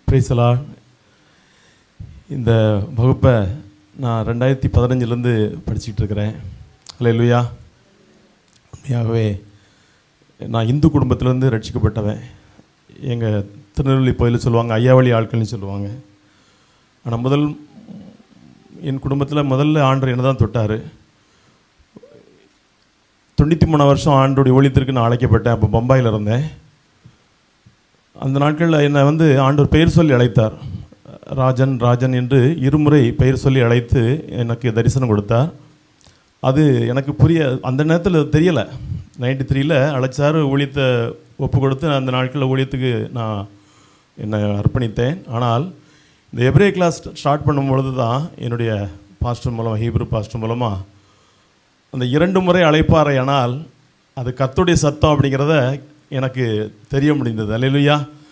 Praise the Lord. இந்த வகுப்பை நான் 2015 படிச்சுக்கிட்டு இருக்கிறேன். அல்லேலூயா. உண்மையாகவே நான் இந்து குடும்பத்திலேருந்து ரட்சிக்கப்பட்டவன். எங்கள் திருநெல்வேலி கோயிலில் சொல்லுவாங்க ஐயாவளி ஆட்கள்னு சொல்லுவாங்க. ஆனால் என் குடும்பத்தில் முதல்ல ஆண்டவர் என்ன தான் தொட்டார். 93 வருஷம் ஆண்டோடைய ஊழியத்திற்கு நான் அழைக்கப்பட்டேன். அப்போ பம்பாயில் இருந்தேன். அந்த நாட்களில் என்னை ஆண்டவர் பெயர் சொல்லி அழைத்தார். ராஜன் ராஜன் என்று இருமுறை பெயர் சொல்லி அழைத்து எனக்கு தரிசனம் கொடுத்தார். அது எனக்கு அந்த நேரத்தில் தெரியலை. 93 அழைச்சார். ஊழியத்தை ஒப்பு கொடுத்து அந்த நாட்களில் ஊழியத்துக்கு நான் என்னை அர்ப்பணித்தேன். ஆனால் இந்த எபிரே கிளாஸ் ஸ்டார்ட் பண்ணும்பொழுது தான் என்னுடைய பாஸ்டர் மூலமாக, ஹீப்ரு பாஸ்டர் மூலமாக அந்த 2 முறை அழைப்பாரை, ஆனால் அது கர்த்தருடைய சத்தம் அப்படிங்கிறத எனக்கு தெரிய முடிந்தது. அல்லேலூயா.